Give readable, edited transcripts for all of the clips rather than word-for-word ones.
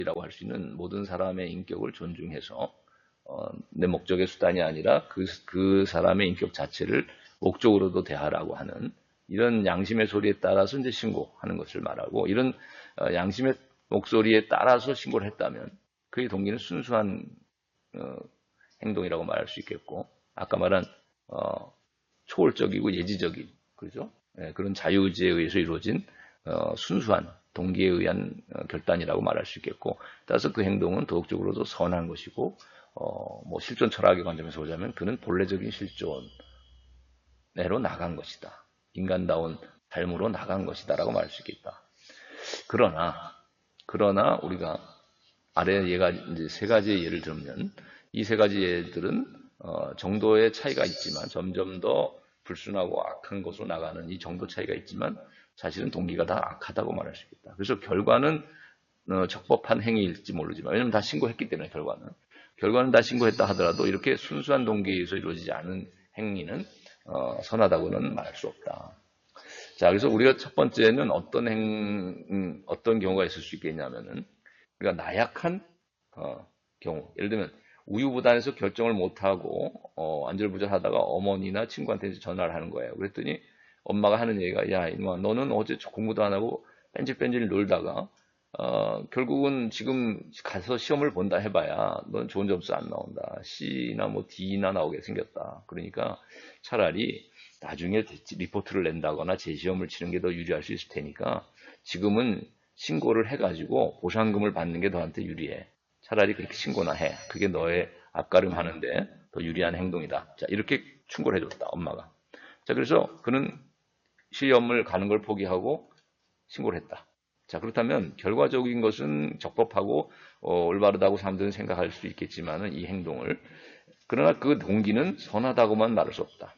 인격이라고 할 수 있는 모든 사람의 인격을 존중해서 내 목적의 수단이 아니라 그 사람의 인격 자체를 목적으로도 대하라고 하는 이런 양심의 소리에 따라서 이제 신고하는 것을 말하고 이런 양심의 목소리에 따라서 신고를 했다면 그의 동기는 순수한 행동이라고 말할 수 있겠고 아까 말한 초월적이고 예지적인 그죠? 예, 그런 자유의지에 의해서 이루어진 순수한 동기에 의한 결단이라고 말할 수 있겠고 따라서 그 행동은 도덕적으로도 선한 것이고 뭐 실존 철학의 관점에서 보자면 그는 본래적인 실존 내로 나간 것이다. 인간다운 삶으로 나간 것이다라고 말할 수 있겠다. 그러나 우리가 아래 얘가 이제 세 가지의 예를 들면 이 세 가지 예들은 정도의 차이가 있지만 점점 더 불순하고 악한 것으로 나가는 이 정도 차이가 있지만 사실은 동기가 다 악하다고 말할 수 있겠다. 그래서 결과는 적법한 행위일지 모르지만 왜냐하면 다 신고했기 때문에 결과는 다 신고했다 하더라도 이렇게 순수한 동기에 의해서 이루어지지 않은 행위는 선하다고는 말할 수 없다. 자, 그래서 우리가 첫 번째는 어떤 경우가 있을 수 있겠냐면은, 우리가 나약한, 경우. 예를 들면, 우유부단해서 결정을 못하고, 안절부절하다가 어머니나 친구한테 전화를 하는 거예요. 그랬더니 엄마가 하는 얘기가, 야, 이놈아, 너는 어제 공부도 안 하고 뺀질뺀질 놀다가, 결국은 지금 가서 시험을 본다 해봐야 넌 좋은 점수 안 나온다. C나 뭐 D나 나오게 생겼다. 그러니까 차라리 나중에 리포트를 낸다거나 재시험을 치는 게 더 유리할 수 있을 테니까 지금은 신고를 해가지고 보상금을 받는 게 너한테 유리해. 차라리 그렇게 신고나 해. 그게 너의 앞가름 하는데 더 유리한 행동이다. 자, 이렇게 충고를 해줬다, 엄마가. 자, 그래서 그는 시험을 가는 걸 포기하고 신고를 했다. 자, 그렇다면 결과적인 것은 적법하고 올바르다고 사람들은 생각할 수 있겠지만은 이 행동을 그러나 그 동기는 선하다고만 말할 수 없다.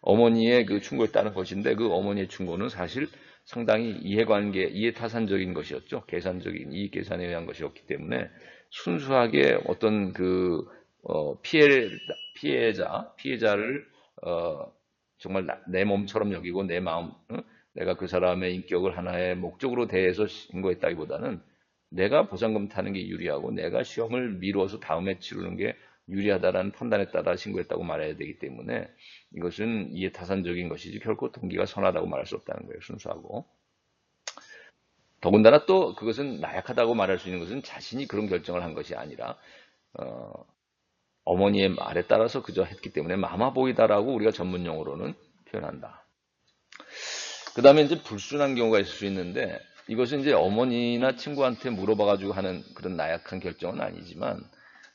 어머니의 그 충고에 따른 것인데 그 어머니의 충고는 사실 상당히 이해관계, 이해타산적인 것이었죠. 계산적인 이익 계산에 의한 것이었기 때문에 순수하게 어떤 그 피해자를 정말 내 몸처럼 여기고 내 마음, 내가 그 사람의 인격을 하나의 목적으로 대해서 신고했다기보다는 내가 보상금 타는 게 유리하고 내가 시험을 미루어서 다음에 치르는 게 유리하다라는 판단에 따라 신고했다고 말해야 되기 때문에 이것은 이해타산적인 것이지 결코 동기가 선하다고 말할 수 없다는 거예요. 순수하고. 더군다나 또 그것은 나약하다고 말할 수 있는 것은 자신이 그런 결정을 한 것이 아니라 어머니의 말에 따라서 그저 했기 때문에 마마보이다라고 우리가 전문 용어로는 표현한다. 그 다음에 이제 불순한 경우가 있을 수 있는데 이것은 이제 어머니나 친구한테 물어봐가지고 하는 그런 나약한 결정은 아니지만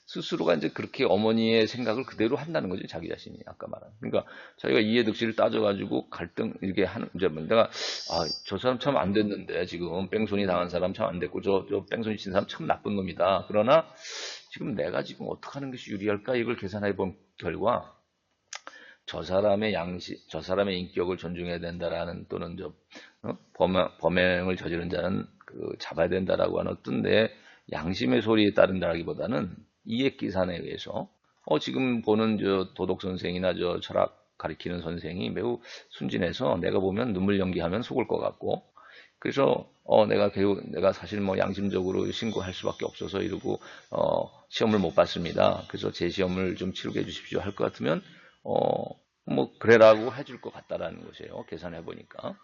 스스로가 이제 그렇게 어머니의 생각을 그대로 한다는 거죠. 자기 자신이 아까 말한. 그러니까 자기가 이해득실을 따져가지고 갈등 이렇게 하는 이제 내가 저 사람 참 안 됐는데 지금 뺑소니 당한 사람 참 안 됐고 저 뺑소니 친 사람 참 나쁜 놈이다. 그러나 지금 내가 지금 어떻게 하는 것이 유리할까 이걸 계산해 본 결과 저 사람의 저 사람의 인격을 존중해야 된다라는 또는 범행을 저지른 자는 잡아야 된다라고 하는 어떤 내 양심의 소리에 따른다기보다는 이익 계산에 의해서 지금 보는 저 도덕 선생이나 저 철학 가리키는 선생이 매우 순진해서 내가 보면 눈물 연기하면 속을 것 같고 그래서 내가 사실 뭐 양심적으로 신고할 수밖에 없어서 이러고 시험을 못 봤습니다. 그래서 제 시험을 좀 치르게 해주십시오 할 것 같으면 뭐 그래라고 해줄 것 같다라는 것이에요. 계산해 보니까.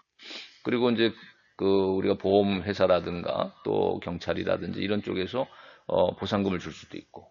그리고 이제 우리가 보험 회사라든가 또 경찰이라든지 이런 쪽에서 보상금을 줄 수도 있고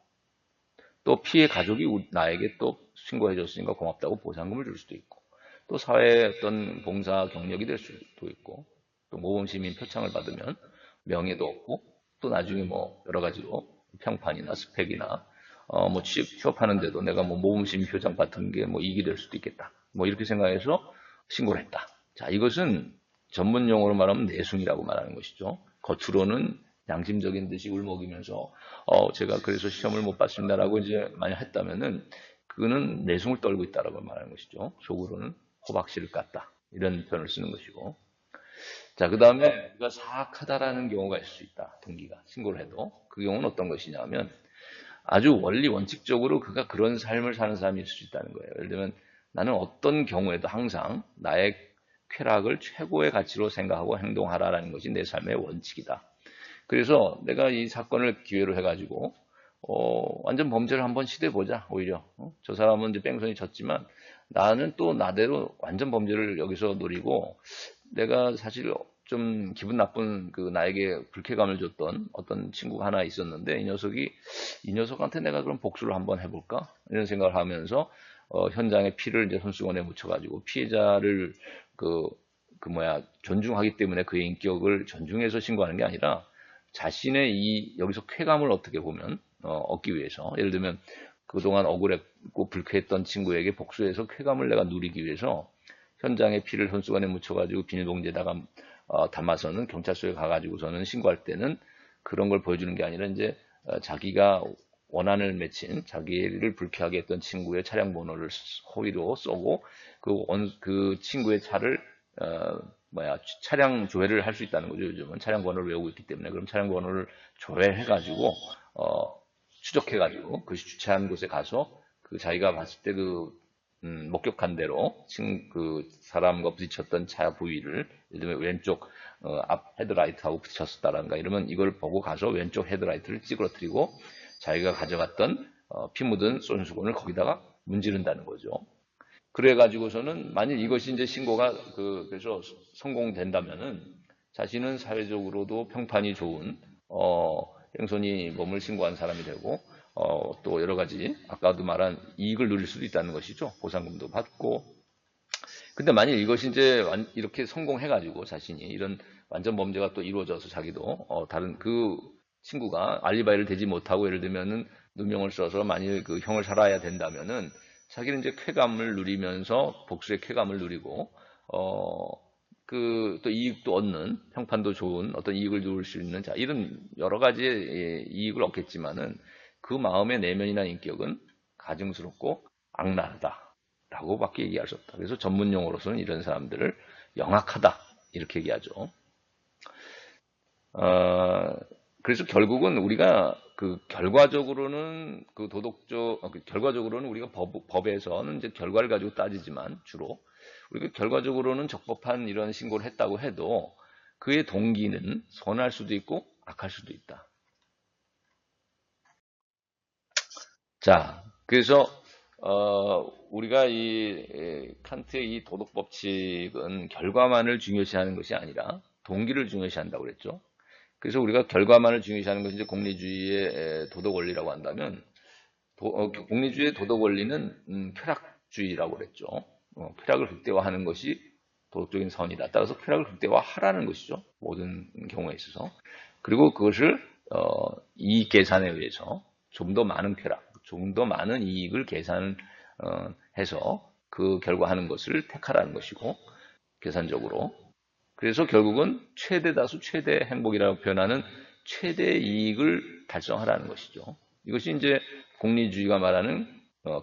또 피해 가족이 나에게 또 신고해 줬으니까 고맙다고 보상금을 줄 수도 있고 또 사회의 어떤 봉사 경력이 될 수도 있고 또 모범시민 표창을 받으면 명예도 없고 또 나중에 뭐 여러 가지로 평판이나 스펙이나 뭐 취업하는데도 내가 뭐 모범시민 표창 받은 게 뭐 이익이 될 수도 있겠다. 뭐 이렇게 생각해서 신고를 했다. 자, 이것은 전문 용어로 말하면 내숭이라고 말하는 것이죠. 겉으로는 양심적인 듯이 울먹이면서 제가 그래서 시험을 못 봤습니다라고 이제 만약 했다면은 그거는 내숭을 떨고 있다라고 말하는 것이죠. 속으로는 호박씨를 깠다. 이런 표현을 쓰는 것이고. 자, 그 다음에 우리가 사악하다라는 경우가 있을 수 있다. 동기가 신고를 해도 그 경우는 어떤 것이냐면 아주 원리 원칙적으로 그가 그런 삶을 사는 사람이 있을 수 있다는 거예요. 예를 들면 나는 어떤 경우에도 항상 나의 쾌락을 최고의 가치로 생각하고 행동하라라는 것이 내 삶의 원칙이다. 그래서 내가 이 사건을 기회로 해가지고 완전 범죄를 한번 시도해보자. 오히려 저 사람은 이제 뺑소니 쳤지만 나는 또 나대로 완전 범죄를 여기서 노리고 내가 사실 좀 기분 나쁜 그 나에게 불쾌감을 줬던 어떤 친구가 하나 있었는데 이 녀석한테 내가 그럼 복수를 한번 해볼까 이런 생각을 하면서 현장에 피를 이제 손수건에 묻혀가지고 피해자를 존중하기 때문에 그의 인격을 존중해서 신고하는 게 아니라 자신의 여기서 쾌감을 어떻게 보면 얻기 위해서 예를 들면 그동안 억울했고 불쾌했던 친구에게 복수해서 쾌감을 내가 누리기 위해서 현장에 피를 손수건에 묻혀가지고 비닐봉지에다가 담아서는 경찰서에 가가지고서는 신고할 때는 그런 걸 보여주는 게 아니라 이제 자기가 원한을 맺힌 자기를 불쾌하게 했던 친구의 차량 번호를 호의로 쏘고 그 친구의 차를 차량 조회를 할 수 있다는 거죠. 요즘은 차량 번호를 외우고 있기 때문에 그럼 차량 번호를 조회해가지고 추적해가지고 그 주차한 곳에 가서 그 자기가 봤을 때 목격한 대로 그 사람과 부딪혔던 차 부위를 예를 들면 왼쪽 앞 헤드라이트하고 부딪혔다던가 이러면 이걸 보고 가서 왼쪽 헤드라이트를 찌그러뜨리고 자기가 가져갔던 피 묻은 손수건을 거기다가 문지른다는 거죠. 그래가지고서는 만일 이것이 이제 신고가 그래서 성공된다면은 자신은 사회적으로도 평판이 좋은 뺑소니범을 신고한 사람이 되고 또 여러 가지 아까도 말한 이익을 누릴 수도 있다는 것이죠. 보상금도 받고. 근데 만일 이것이 이제 이렇게 성공해가지고 자신이 이런 완전 범죄가 또 이루어져서 자기도 다른 그 친구가 알리바이를 대지 못하고 예를 들면은 누명을 써서 만일 그 형을 살아야 된다면은 자기는 이제 쾌감을 누리면서 복수의 쾌감을 누리고 또 이익도 얻는 평판도 좋은 어떤 이익을 누릴 수 있는 자 이런 여러 가지의 이익을 얻겠지만은 그 마음의 내면이나 인격은 가증스럽고 악랄하다라고밖에 얘기할 수 없다. 그래서 전문 용어로서는 이런 사람들을 영악하다 이렇게 얘기하죠. 그래서 결국은 우리가 결과적으로는 결과적으로는 우리가 법에서는 이제 결과를 가지고 따지지만 주로 우리가 결과적으로는 적법한 이런 신고를 했다고 해도 그의 동기는 선할 수도 있고 악할 수도 있다. 자, 그래서 우리가 이 칸트의 이 도덕 법칙은 결과만을 중요시하는 것이 아니라 동기를 중요시한다고 그랬죠. 그래서 우리가 결과만을 중요시하는 것이 이제 공리주의의 도덕 원리라고 한다면 공리주의의 도덕 원리는 쾌락주의라고 그랬죠. 쾌락을 극대화하는 것이 도덕적인 선이다. 따라서 쾌락을 극대화하라는 것이죠. 모든 경우에 있어서. 그리고 그것을 이익 계산에 의해서 좀 더 많은 쾌락, 좀 더 많은 이익을 계산해서 그 결과 하는 것을 택하라는 것이고 계산적으로. 그래서 결국은 최대 다수 최대 행복이라고 표현하는 최대 이익을 달성하라는 것이죠. 이것이 이제 공리주의가 말하는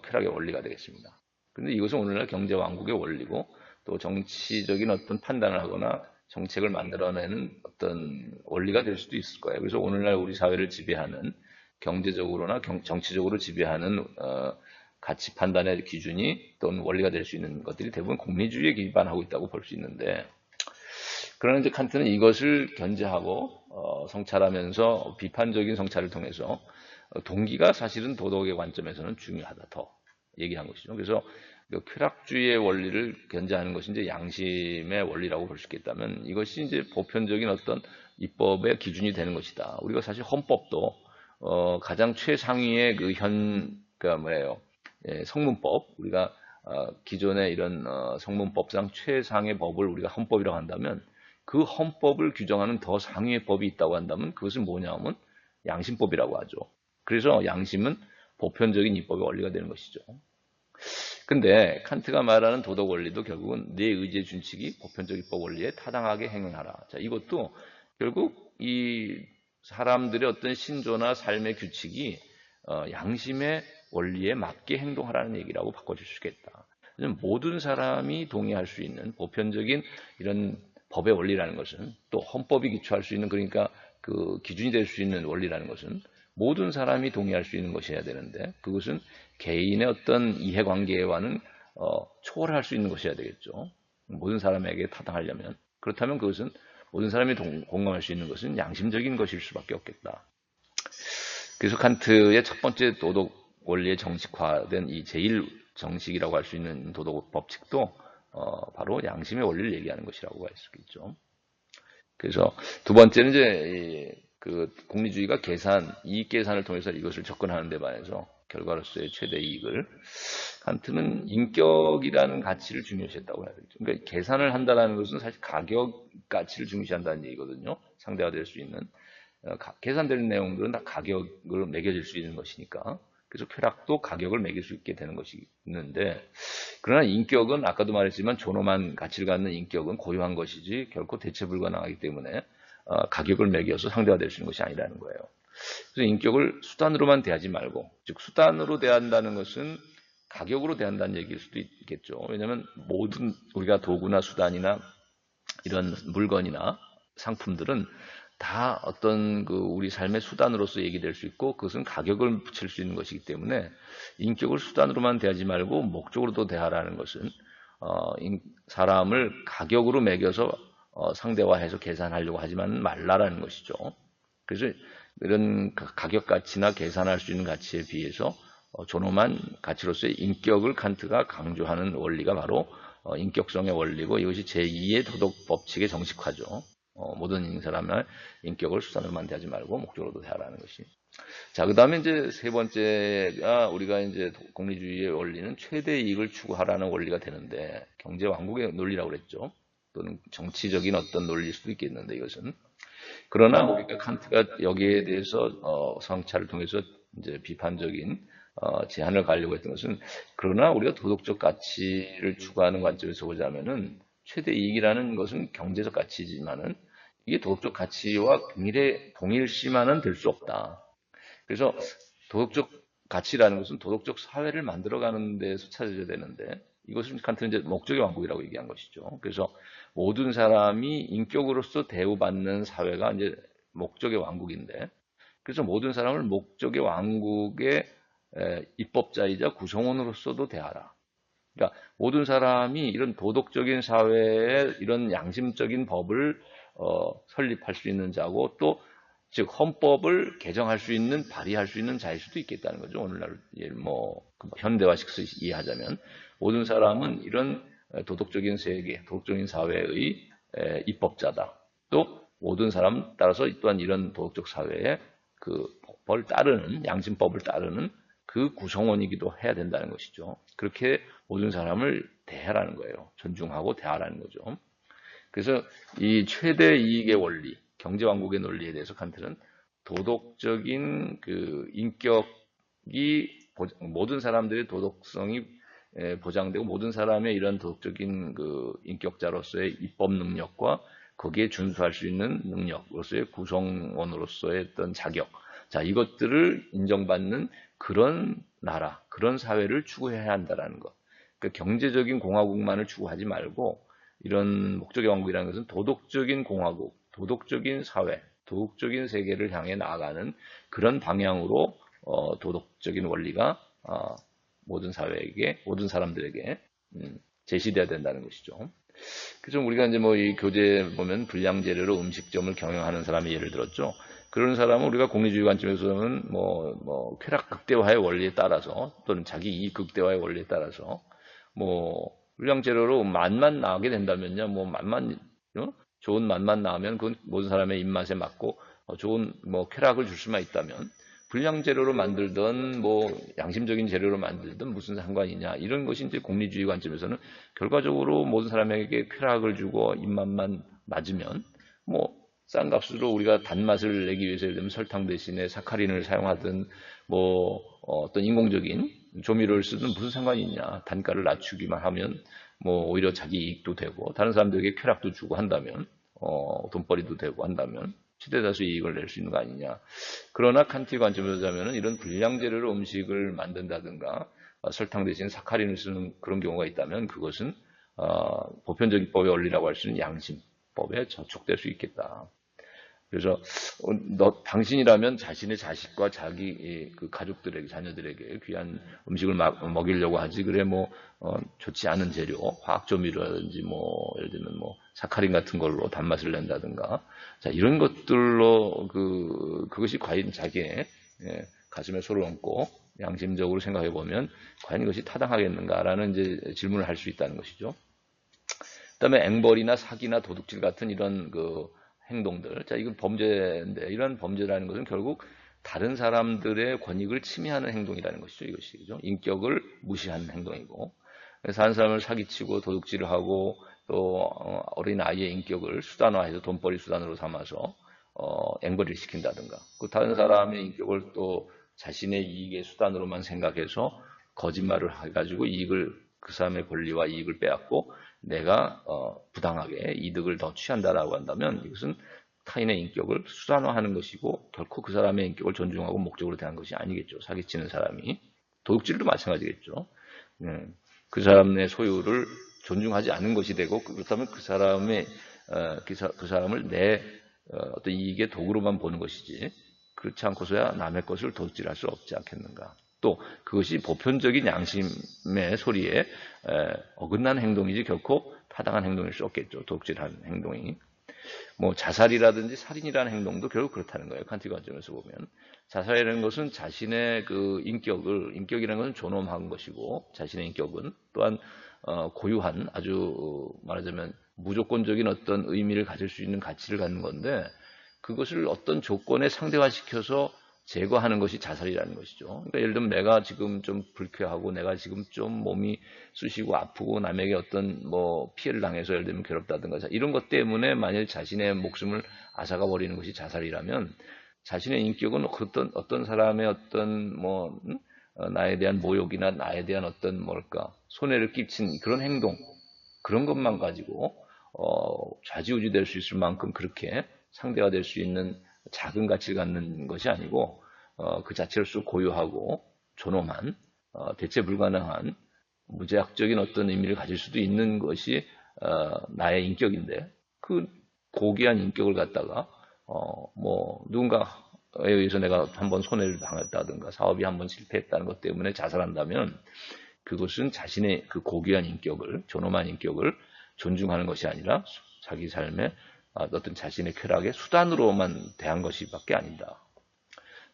쾌락의 원리가 되겠습니다. 그런데 이것은 오늘날 경제 왕국의 원리고 또 정치적인 어떤 판단을 하거나 정책을 만들어내는 어떤 원리가 될 수도 있을 거예요. 그래서 오늘날 우리 사회를 지배하는 경제적으로나 정치적으로 지배하는 가치 판단의 기준이 또는 원리가 될 수 있는 것들이 대부분 공리주의에 기반하고 있다고 볼 수 있는데 그러나 이제 칸트는 이것을 견제하고 성찰하면서 비판적인 성찰을 통해서 동기가 사실은 도덕의 관점에서는 중요하다 더 얘기한 것이죠. 그래서 쾌락주의의 원리를 견제하는 것이 이제 양심의 원리라고 볼 수 있겠다면 이것이 이제 보편적인 어떤 입법의 기준이 되는 것이다. 우리가 사실 헌법도 가장 최상위의 성문법 우리가 기존의 이런 성문법상 최상의 법을 우리가 헌법이라고 한다면 그 헌법을 규정하는 더 상위의 법이 있다고 한다면 그것은 뭐냐면 양심법이라고 하죠. 그래서 양심은 보편적인 입법의 원리가 되는 것이죠. 근데 칸트가 말하는 도덕 원리도 결국은 내 의지의 준칙이 보편적 입법 원리에 타당하게 행하라. 자, 이것도 결국 이 사람들의 어떤 신조나 삶의 규칙이 양심의 원리에 맞게 행동하라는 얘기라고 바꿔줄 수 있겠다. 모든 사람이 동의할 수 있는 보편적인 이런 법의 원리라는 것은 또 헌법이 기초할 수 있는 그러니까 그 기준이 될 수 있는 원리라는 것은 모든 사람이 동의할 수 있는 것이어야 되는데 그것은 개인의 어떤 이해관계와는 초월할 수 있는 것이어야 되겠죠. 모든 사람에게 타당하려면 그렇다면 그것은 모든 사람이 공감할 수 있는 것은 양심적인 것일 수밖에 없겠다. 그래서 칸트의 첫 번째 도덕 원리의 정식화된 이 제1정식이라고 할 수 있는 도덕 법칙도 바로 양심의 원리를 얘기하는 것이라고 할 수 있죠. 그래서 두 번째는 이제 그 공리주의가 이익 계산을 통해서 이것을 접근하는 데 반해서 결과로서의 최대 이익을, 칸트는 인격이라는 가치를 중요시했다고 해야 되죠. 그러니까 계산을 한다는 것은 사실 가격 가치를 중시한다는 얘기거든요. 상대가 될 수 있는 계산되는 내용들은 다 가격을 매겨질 수 있는 것이니까. 그래서 쾌락도 가격을 매길 수 있게 되는 것이 있는데, 그러나 인격은 아까도 말했지만 존엄한 가치를 갖는 인격은 고유한 것이지 결코 대체 불가능하기 때문에 가격을 매겨서 상대가 될 수 있는 것이 아니라는 거예요. 그래서 인격을 수단으로만 대하지 말고, 즉 수단으로 대한다는 것은 가격으로 대한다는 얘기일 수도 있겠죠. 왜냐하면 모든 우리가 도구나 수단이나 이런 물건이나 상품들은 다 어떤 우리 삶의 수단으로서 얘기될 수 있고, 그것은 가격을 붙일 수 있는 것이기 때문에 인격을 수단으로만 대하지 말고 목적으로도 대하라는 것은 사람을 가격으로 매겨서 상대화해서 계산하려고 하지만 말라라는 것이죠. 그래서 이런 가격 가치나 계산할 수 있는 가치에 비해서 존엄한 가치로서의 인격을 칸트가 강조하는 원리가 바로 인격성의 원리고, 이것이 제2의 도덕 법칙의 정식화죠. 모든 사람의 인격을 수단으로만 대하지 말고 목적으로도 대하라는 것이. 자, 그 다음에 이제 세 번째가 우리가 이제 공리주의의 원리는 최대 이익을 추구하라는 원리가 되는데, 경제 왕국의 논리라고 그랬죠. 또는 정치적인 어떤 논리일 수도 있겠는데, 이것은. 그러나 우리가 칸트가 여기에 대해서 성찰을 통해서 이제 비판적인 제안을 가려고 했던 것은, 그러나 우리가 도덕적 가치를 추구하는 관점에서 보자면은 최대 이익이라는 것은 경제적 가치지만은 이게 도덕적 가치와 동일시만은 될 수 없다. 그래서 도덕적 가치라는 것은 도덕적 사회를 만들어가는 데서 찾아져야 되는데, 이것을 칸트는 이제 목적의 왕국이라고 얘기한 것이죠. 그래서 모든 사람이 인격으로서 대우받는 사회가 이제 목적의 왕국인데, 그래서 모든 사람을 목적의 왕국의 입법자이자 구성원으로서도 대하라. 그러니까 모든 사람이 이런 도덕적인 사회에 이런 양심적인 법을 설립할 수 있는 자고, 또 즉 헌법을 개정할 수 있는, 발의할 수 있는 자일 수도 있겠다는 거죠. 오늘날 현대화식으로 이해하자면 모든 사람은 이런 도덕적인 세계, 도덕적인 사회의 입법자다. 또 모든 사람 따라서 또한 이런 도덕적 사회의 그 법을 따르는, 양심법을 따르는 그 구성원이기도 해야 된다는 것이죠. 그렇게 모든 사람을 대하라는 거예요. 존중하고 대하라는 거죠. 그래서 이 최대 이익의 원리, 경제왕국의 논리에 대해서 칸트는 도덕적인 그 인격이 모든 사람들의 도덕성이 보장되고, 모든 사람의 이런 도덕적인 그 인격자로서의 입법 능력과 거기에 준수할 수 있는 능력으로서의 구성원으로서의 어떤 자격, 자, 이것들을 인정받는 그런 나라, 그런 사회를 추구해야 한다는 것. 그러니까 경제적인 공화국만을 추구하지 말고, 이런 목적의 왕국이라는 것은 도덕적인 공화국, 도덕적인 사회, 도덕적인 세계를 향해 나아가는 그런 방향으로 도덕적인 원리가 모든 사회에게, 모든 사람들에게 제시돼야 된다는 것이죠. 그래서 우리가 이제 이 교재 보면 불량 재료로 음식점을 경영하는 사람의 예를 들었죠. 그런 사람은 우리가 공리주의 관점에서는 쾌락 극대화의 원리에 따라서, 또는 자기 이익 극대화의 원리에 따라서 불량 재료로 맛만 나오게 된다면요, 좋은 맛만 나오면 그건 모든 사람의 입맛에 맞고 좋은 쾌락을 줄 수만 있다면, 불량 재료로 만들든 양심적인 재료로 만들든 무슨 상관이냐, 이런 것이 이제 공리주의 관점에서는 결과적으로 모든 사람에게 쾌락을 주고 입맛만 맞으면, 싼 값으로 우리가 단맛을 내기 위해서 예를 들면 설탕 대신에 사카린을 사용하든 어떤 인공적인 조미료를 쓰든 무슨 상관이 있냐, 단가를 낮추기만 하면 오히려 자기 이익도 되고 다른 사람들에게 쾌락도 주고 한다면, 돈벌이도 되고 한다면 최대 다수 이익을 낼 수 있는 거 아니냐. 그러나 칸트의 관점에서 보자면 이런 불량 재료로 음식을 만든다든가 설탕 대신 사카린을 쓰는 그런 경우가 있다면, 그것은 보편적인 법의 원리라고 할 수 있는 양심법에 저촉될 수 있겠다. 그래서 당신이라면 자신의 자식과 자기 그 가족들에게, 자녀들에게 귀한 음식을 먹이려고 하지. 그래 좋지 않은 재료, 화학 조미료라든지 예를 들면 사카린 같은 걸로 단맛을 낸다든가. 자, 이런 것들로 그것이 과연 자기의 가슴에 손을 얹고 양심적으로 생각해 보면 과연 이것이 타당하겠는가라는 이제 질문을 할 수 있다는 것이죠. 그다음에 앵벌이나 사기나 도둑질 같은 이런 행동들. 자, 이건 범죄인데, 이런 범죄라는 것은 결국 다른 사람들의 권익을 침해하는 행동이라는 것이죠. 이것이, 그죠? 인격을 무시하는 행동이고. 그래서 한 사람을 사기치고 도둑질을 하고 또 어린 아이의 인격을 수단화해서 돈벌이 수단으로 삼아서 앵벌이를 시킨다든가. 그 다른 사람의 인격을 또 자신의 이익의 수단으로만 생각해서 거짓말을 해가지고 그 사람의 권리와 이익을 빼앗고 내가 부당하게 이득을 더 취한다라고 한다면 이것은 타인의 인격을 수단화하는 것이고 결코 그 사람의 인격을 존중하고 목적으로 대한 것이 아니겠죠. 사기치는 사람이. 도둑질도 마찬가지겠죠. 그 사람의 소유를 존중하지 않은 것이 되고 그렇다면 그 사람을 내 어떤 이익의 도구로만 보는 것이지 그렇지 않고서야 남의 것을 도둑질할 수 없지 않겠는가. 또 그것이 보편적인 양심의 소리에 어긋난 행동이지 결코 타당한 행동일 수 없겠죠. 도둑질하는 행동이. 자살이라든지 살인이라는 행동도 결국 그렇다는 거예요. 칸트 관점에서 보면. 자살이라는 것은 자신의 그 인격이라는 것은 존엄한 것이고 자신의 인격은 또한 고유한 아주 말하자면 무조건적인 어떤 의미를 가질 수 있는 가치를 갖는 건데 그것을 어떤 조건에 상대화시켜서 제거하는 것이 자살이라는 것이죠. 그러니까 예를 들면 내가 지금 좀 불쾌하고 내가 지금 좀 몸이 쑤시고 아프고 남에게 어떤 피해를 당해서 예를 들면 괴롭다든가 이런 것 때문에 만일 자신의 목숨을 앗아가 버리는 것이 자살이라면 자신의 인격은 어떤 사람의 어떤 나에 대한 모욕이나 나에 대한 어떤 손해를 끼친 그런 행동 그런 것만 가지고 좌지우지 될 수 있을 만큼 그렇게 상대가 될 수 있는 작은 가치를 갖는 것이 아니고 그 자체로서 고유하고 존엄한 대체 불가능한 무제약적인 어떤 의미를 가질 수도 있는 것이 나의 인격인데 그 고귀한 인격을 갖다가 누군가에 의해서 내가 한번 손해를 당했다든가 사업이 한번 실패했다는 것 때문에 자살한다면 그것은 자신의 그 고귀한 인격을 존엄한 인격을 존중하는 것이 아니라 자기 삶의 어떤 자신의 쾌락의 수단으로만 대한 것이밖에 아니다.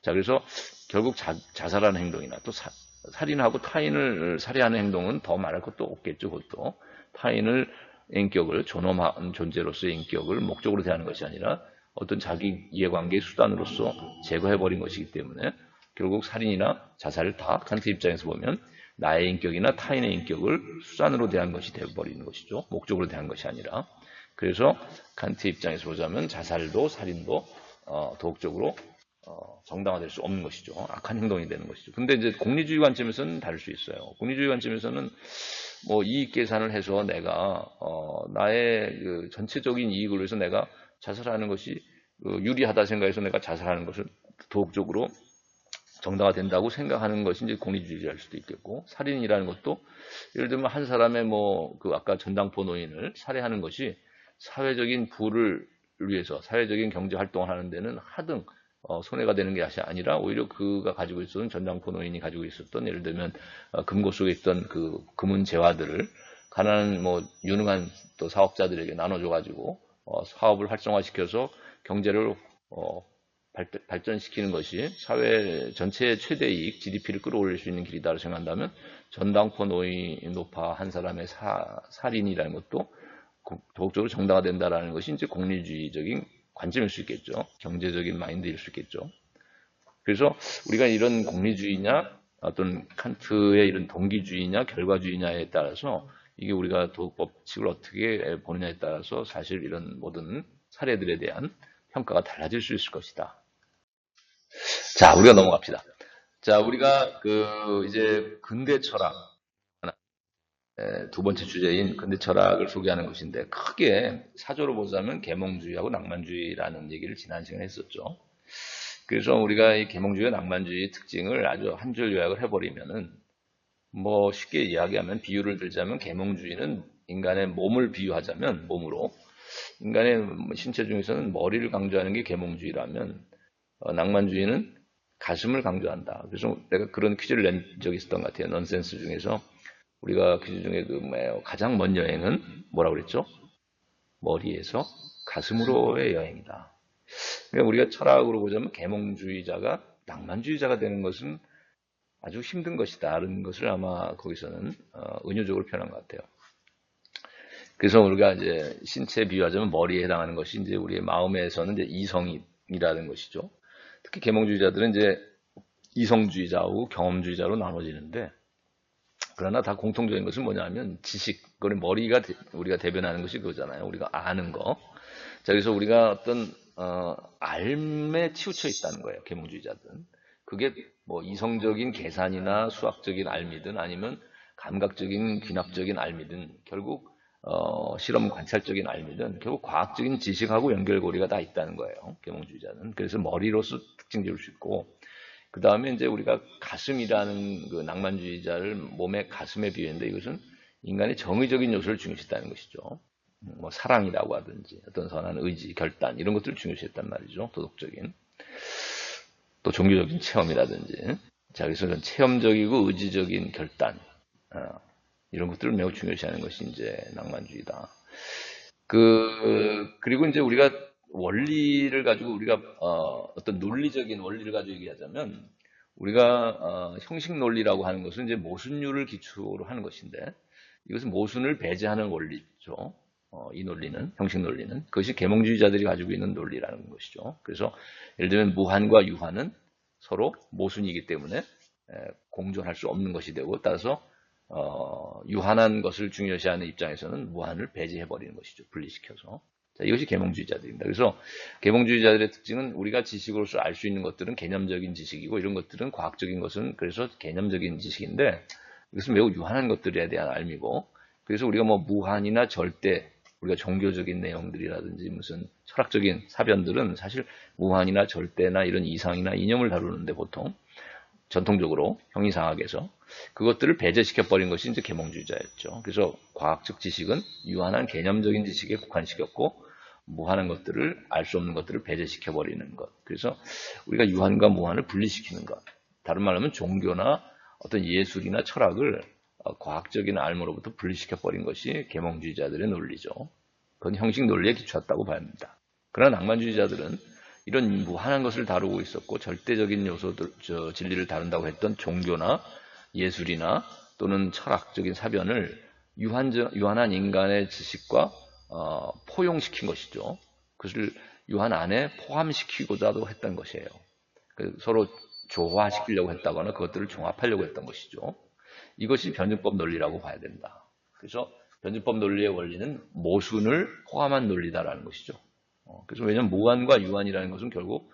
자, 그래서 결국 자살하는 행동이나 또 살인하고 타인을 살해하는 행동은 더 말할 것도 없겠죠. 그것도 타인을 인격을 존엄한 존재로서의 인격을 목적으로 대하는 것이 아니라 어떤 자기 이해관계의 수단으로서 제거해버린 것이기 때문에 결국 살인이나 자살을 다 칸트 입장에서 보면 나의 인격이나 타인의 인격을 수단으로 대한 것이 되어버리는 것이죠. 목적으로 대한 것이 아니라. 그래서 칸트 입장에서 보자면 자살도 살인도 도덕적으로 정당화될 수 없는 것이죠. 악한 행동이 되는 것이죠. 근데 이제 공리주의 관점에서는 다를 수 있어요. 공리주의 관점에서는 이익 계산을 해서 내가 나의 그 전체적인 이익을 위해서 내가 자살하는 것이 유리하다 생각해서 내가 자살하는 것을 도덕적으로 정당화된다고 생각하는 것이 이제 공리주의자일 수도 있겠고, 살인이라는 것도 예를 들면 한 사람의 아까 전당포 노인을 살해하는 것이 사회적인 부를 위해서 사회적인 경제 활동을 하는 데는 하등 손해가 되는 게 아니라 오히려 그가 가지고 있었던 전당포 노인이 가지고 있었던 예를 들면 금고 속에 있던 그 금은 재화들을 가난한 유능한 또 사업자들에게 나눠줘 가지고 사업을 활성화시켜서 경제를 발전시키는 것이 사회 전체의 최대 이익, GDP를 끌어올릴 수 있는 길이다고 생각한다면 전당포 노파 한 사람의 살인이라는 것도 도덕적으로 정당화된다라는 것이 이제 공리주의적인 관점일 수 있겠죠. 경제적인 마인드일 수 있겠죠. 그래서 우리가 이런 공리주의냐, 어떤 칸트의 이런 동기주의냐, 결과주의냐에 따라서 이게 우리가 도덕 법칙을 어떻게 보느냐에 따라서 사실 이런 모든 사례들에 대한 평가가 달라질 수 있을 것이다. 자, 우리가 넘어갑시다. 자, 우리가 이제 근대 철학, 두 번째 주제인 근대 철학을 소개하는 것인데, 크게 사조로 보자면 계몽주의하고 낭만주의라는 얘기를 지난 시간에 했었죠. 그래서 우리가 이 계몽주의와 낭만주의의 특징을 아주 한 줄 요약을 해버리면은, 쉽게 이야기하면, 비유를 들자면, 계몽주의는 인간의 몸을 비유하자면, 몸으로, 인간의 신체 중에서는 머리를 강조하는 게 계몽주의라면 낭만주의는 가슴을 강조한다. 그래서 내가 그런 퀴즈를 낸 적이 있었던 것 같아요. 넌센스 중에서 우리가 퀴즈 중에 가장 먼 여행은 뭐라고 그랬죠? 머리에서 가슴으로의 여행이다. 그러니까 우리가 철학으로 보자면 계몽주의자가 낭만주의자가 되는 것은 아주 힘든 것이다. 라는 것을 아마 거기서는 은유적으로 표현한 것 같아요. 그래서 우리가 이제 신체 비유하자면 머리에 해당하는 것이 이제 우리의 마음에서는 이제 이성이라는 것이죠. 특히 계몽주의자들은 이제 이성주의자하고 경험주의자로 나눠지는데, 그러나 다 공통적인 것은 뭐냐면 지식, 그걸 머리가 우리가 대변하는 것이 그거잖아요. 우리가 아는 거. 자, 그래서 우리가 어떤 알에 치우쳐 있다는 거예요. 계몽주의자들은. 그게 뭐 이성적인 계산이나 수학적인 알미든 아니면 감각적인 귀납적인 알미든 결국 실험 관찰적인 알미든 결국 과학적인 지식하고 연결고리가 다 있다는 거예요. 계몽주의자는. 그래서 머리로서 특징 지을 수 있고, 그 다음에 이제 우리가 가슴이라는 그 낭만주의자를 몸의 가슴에 비유했는데, 이것은 인간의 정의적인 요소를 중요시했다는 것이죠. 뭐 사랑이라고 하든지 어떤 선한 의지, 결단 이런 것들을 중요시했단 말이죠. 도덕적인. 또 종교적인 체험이라든지. 자, 그래서 체험적이고 의지적인 결단. 이런 것들을 매우 중요시하는 것이 이제 낭만주의다. 그리고 이제 우리가 원리를 가지고 우리가 어떤 논리적인 원리를 가지고 얘기하자면 우리가 형식 논리라고 하는 것은 이제 모순율을 기초로 하는 것인데, 이것은 모순을 배제하는 원리죠. 이 논리는, 형식 논리는 그것이 계몽주의자들이 가지고 있는 논리라는 것이죠. 그래서 예를 들면 무한과 유한은 서로 모순이기 때문에 공존할 수 없는 것이 되고, 따라서 유한한 것을 중요시하는 입장에서는 무한을 배제해버리는 것이죠. 분리시켜서. 자, 이것이 계몽주의자들입니다. 그래서 계몽주의자들의 특징은 우리가 지식으로서 알 수 있는 것들은 개념적인 지식이고, 이런 것들은 과학적인 것은 그래서 개념적인 지식인데, 이것은 매우 유한한 것들에 대한 알미고, 그래서 우리가 뭐 무한이나 절대, 우리가 종교적인 내용들이라든지 무슨 철학적인 사변들은 사실 무한이나 절대나 이런 이상이나 이념을 다루는데 보통 전통적으로 형이상학에서 그것들을 배제시켜버린 것이 이제 계몽주의자였죠. 그래서 과학적 지식은 유한한 개념적인 지식에 국한시켰고, 무한한 것들을, 알 수 없는 것들을 배제시켜버리는 것. 그래서 우리가 유한과 무한을 분리시키는 것. 다른 말로 하면 종교나 어떤 예술이나 철학을 과학적인 알무로부터 분리시켜버린 것이 계몽주의자들의 논리죠. 그건 형식 논리에 기초했다고 봐야 합니다. 그러나 낭만주의자들은 이런 무한한 것을 다루고 있었고, 절대적인 요소들, 진리를 다룬다고 했던 종교나 예술이나 또는 철학적인 사변을 유한한 인간의 지식과 포용시킨 것이죠. 그것을 유한 안에 포함시키고자도 했던 것이에요. 서로 조화시키려고 했다거나 그것들을 종합하려고 했던 것이죠. 이것이 변증법 논리라고 봐야 된다. 그래서 변증법 논리의 원리는 모순을 포함한 논리다라는 것이죠. 그래서 왜냐하면 무한과 유한이라는 것은 결국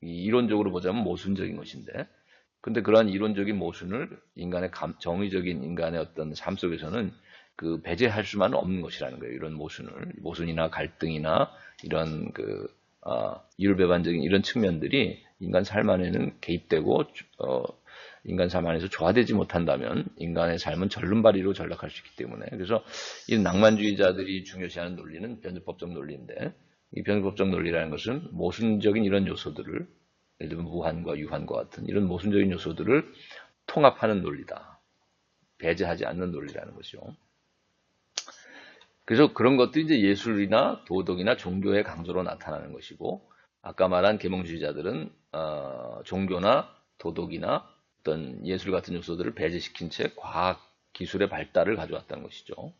이론적으로 보자면 모순적인 것인데, 근데 그러한 이론적인 모순을 인간의 정의적인 인간의 어떤 삶 속에서는 배제할 수만은 없는 것이라는 거예요. 이런 모순이나 갈등이나 이런 이율배반적인 이런 측면들이 인간 삶 안에는 개입되고 인간 삶 안에서 조화되지 못한다면 인간의 삶은 절름발이로 전락할 수 있기 때문에, 그래서 이 낭만주의자들이 중요시하는 논리는 변증법적 논리인데, 이 변증법적 논리라는 것은 모순적인 이런 요소들을, 예를 들면 무한과 유한과 같은 이런 모순적인 요소들을 통합하는 논리다. 배제하지 않는 논리라는 것이죠. 그래서 그런 것들이 이제 예술이나 도덕이나 종교의 강조로 나타나는 것이고, 아까 말한 계몽주의자들은 종교나 도덕이나 어떤 예술 같은 요소들을 배제시킨 채 과학 기술의 발달을 가져왔다는 것이죠.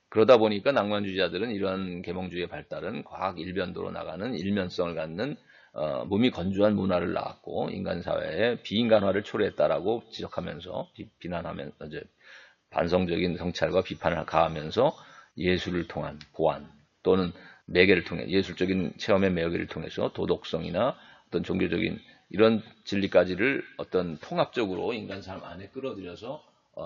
그러다 보니까 낭만주의자들은 이러한 계몽주의의 발달은 과학 일변도로 나가는 일면성을 갖는 몸이 건조한 문화를 낳았고, 인간 사회에 비인간화를 초래했다라고 지적하면서 비난하면서 이제 반성적인 성찰과 비판을 가하면서 예술을 통한 보완 또는 매개를 통해 예술적인 체험의 매개를 통해서 도덕성이나 어떤 종교적인 이런 진리까지를 어떤 통합적으로 인간 삶 안에 끌어들여서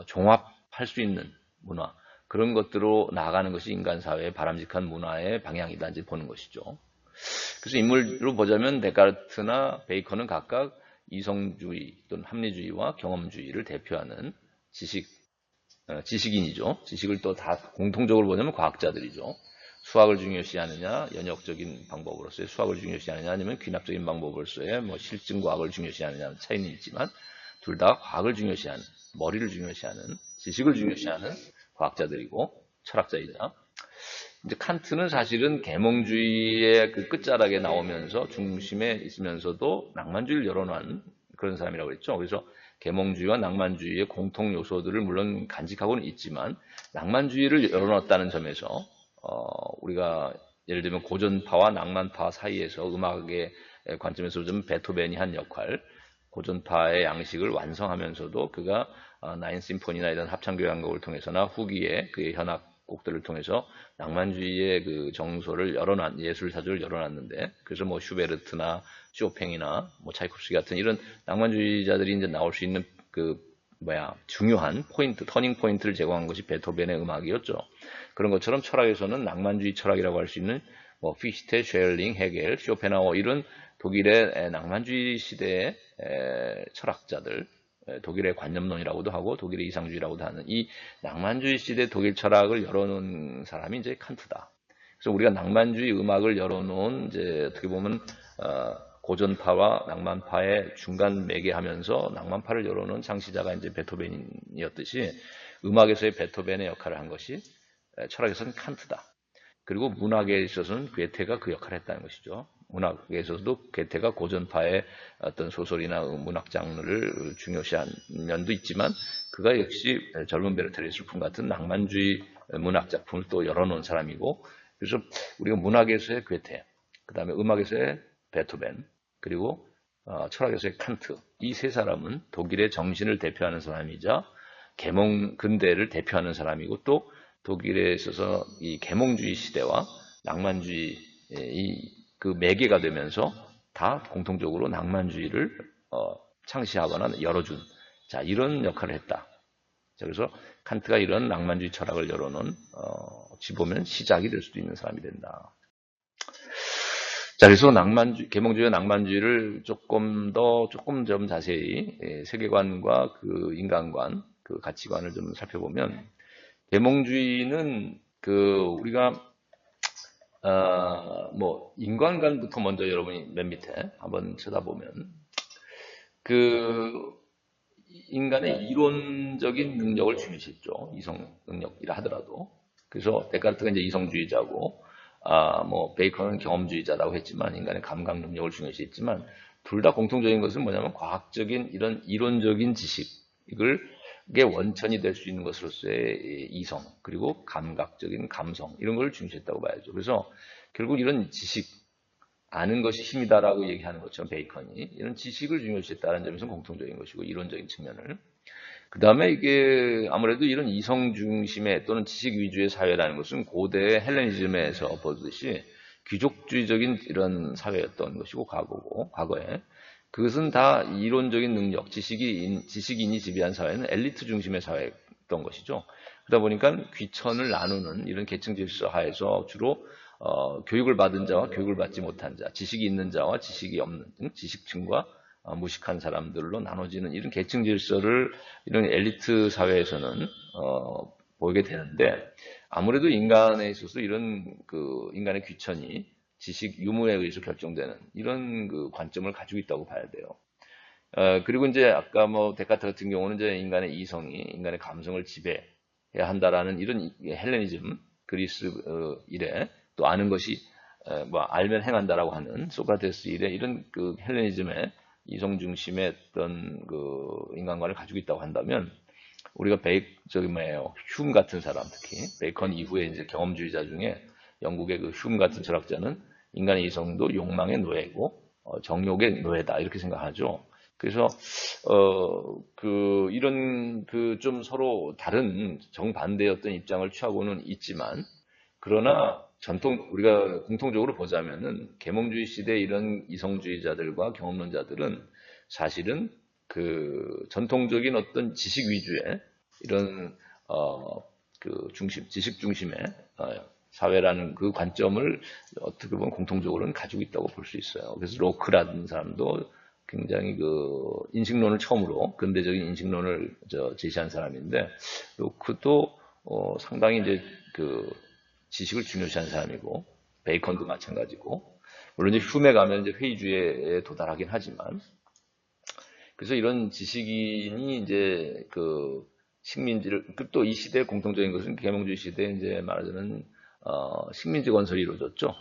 종합할 수 있는 문화, 그런 것들로 나아가는 것이 인간 사회의 바람직한 문화의 방향이다 이제 보는 것이죠. 그래서 인물로 보자면 데카르트나 베이컨은 각각 이성주의 또는 합리주의와 경험주의를 대표하는 지식인이죠. 지식을 또 다 공통적으로 보자면 과학자들이죠. 수학을 중요시하느냐, 연역적인 방법으로서의 수학을 중요시하느냐, 아니면 귀납적인 방법으로서의 뭐 실증과학을 중요시하느냐 차이는 있지만 둘 다 과학을 중요시하는, 머리를 중요시하는, 지식을 중요시하는 과학자들이고 철학자이자, 이제 칸트는 사실은 계몽주의의 그 끝자락에 나오면서 중심에 있으면서도 낭만주의를 열어놓은 그런 사람이라고 했죠. 그래서 계몽주의와 낭만주의의 공통 요소들을 물론 간직하고는 있지만 낭만주의를 열어놨다는 점에서 우리가 예를 들면 고전파와 낭만파 사이에서 음악의 관점에서 좀 베토벤이 한 역할, 고전파의 양식을 완성하면서도 그가 나인 심포니나 이런 합창교향곡을 통해서나 후기에 그의 현악곡들을 통해서 낭만주의의 그 정서를 예술사조를 열어놨는데, 그래서 뭐 슈베르트나 쇼팽이나 뭐 차이콥스키 같은 이런 낭만주의자들이 이제 나올 수 있는 중요한 포인트, 터닝 포인트를 제공한 것이 베토벤의 음악이었죠. 그런 것처럼 철학에서는 낭만주의 철학이라고 할 수 있는 뭐 피히테, 쉐를링, 헤겔, 쇼펜하워 이런 독일의 낭만주의 시대의 철학자들, 독일의 관념론이라고도 하고 독일의 이상주의라고도 하는 이 낭만주의 시대 독일 철학을 열어놓은 사람이 이제 칸트다. 그래서 우리가 낭만주의 음악을 열어놓은 이제 어떻게 보면 고전파와 낭만파의 중간 매개하면서 낭만파를 열어놓은 창시자가 이제 베토벤이었듯이 음악에서의 베토벤의 역할을 한 것이 철학에서는 칸트다. 그리고 문학에 있어서는 괴테가 그 역할을 했다는 것이죠. 문학에 있어서도 괴테가 고전파의 어떤 소설이나 문학 장르를 중요시한 면도 있지만 그가 역시 젊은 베르테르의 슬픔 같은 낭만주의 문학 작품을 또 열어놓은 사람이고, 그래서 우리가 문학에서의 괴테, 그 다음에 음악에서의 베토벤, 그리고 철학에서의 칸트, 이 세 사람은 독일의 정신을 대표하는 사람이자 계몽 근대를 대표하는 사람이고, 또 독일에 있어서 이 계몽주의 시대와 낭만주의 그 매개가 되면서 다 공통적으로 낭만주의를 창시하거나 열어준, 자, 이런 역할을 했다. 자, 그래서 칸트가 이런 낭만주의 철학을 열어놓은 어찌 보면 시작이 될 수도 있는 사람이 된다. 자, 그래서 계몽주의와 낭만주의를 조금 좀 자세히 세계관과 그 인간관, 그 가치관을 좀 살펴보면, 계몽주의는 우리가 뭐 인간관부터 먼저 여러분이 맨 밑에 한번 쳐다보면 인간의 이론적인 능력을 중요시했죠. 이성 능력이라 하더라도. 그래서 데카르트가 이제 이성주의자고, 뭐 베이컨은 경험주의자라고 했지만 인간의 감각 능력을 중요시했지만, 둘 다 공통적인 것은 뭐냐면 과학적인 이런 이론적인 지식을 게 원천이 될 수 있는 것으로서의 이성, 그리고 감각적인 감성, 이런 걸 중시했다고 봐야죠. 그래서 결국 이런 지식, 아는 것이 힘이다라고 얘기하는 것처럼 베이컨이 이런 지식을 중요시했다는 점에서는 공통적인 것이고, 이론적인 측면을. 그 다음에 이게 아무래도 이런 이성 중심의 또는 지식 위주의 사회라는 것은 고대 헬레니즘에서 보듯이 귀족주의적인 이런 사회였던 것이고, 과거에. 그것은 다 이론적인 능력, 지식인이 지배한 사회는 엘리트 중심의 사회였던 것이죠. 그러다 보니까 귀천을 나누는 이런 계층 질서 하에서 주로 교육을 받은 자와 교육을 받지 못한 자, 지식이 있는 자와 지식이 없는, 지식층과 무식한 사람들로 나눠지는 이런 계층 질서를 이런 엘리트 사회에서는 보이게 되는데, 아무래도 인간에 있어서 이런 인간의 귀천이 지식 유무에 의해서 결정되는 이런 관점을 가지고 있다고 봐야 돼요. 그리고 이제 아까 뭐 데카르트 같은 경우는 이제 인간의 이성이 인간의 감성을 지배해야 한다라는 이런 헬레니즘, 그리스 이래 또 아는 것이 뭐 알면 행한다라고 하는 소크라테스 이래 이런 헬레니즘의 이성 중심의 어떤 인간관을 가지고 있다고 한다면, 우리가 휴մ 같은 사람, 특히 베이컨 이후에 이제 경험주의자 중에 영국의 휴մ 같은 철학자는 인간의 이성도 욕망의 노예고 정욕의 노예다, 이렇게 생각하죠. 그래서 이런 좀 서로 다른 정반대의 어떤 입장을 취하고는 있지만, 그러나 우리가 공통적으로 보자면은 계몽주의 시대 이런 이성주의자들과 경험론자들은 사실은 전통적인 어떤 지식 위주의 이런 지식 중심의 사회라는 그 관점을 어떻게 보면 공통적으로는 가지고 있다고 볼 수 있어요. 그래서 로크라는 사람도 굉장히 인식론을 처음으로 근대적인 인식론을 제시한 사람인데, 로크도 상당히 이제 지식을 중요시하는 사람이고, 베이컨도 마찬가지고, 물론 이제 흉에 가면 이제 회의주의에 도달하긴 하지만, 그래서 이런 지식인이 이제 그 식민지를, 또 이 시대의 공통적인 것은 계몽주의 시대에 이제 말하자면, 식민지 건설이 이루어졌죠.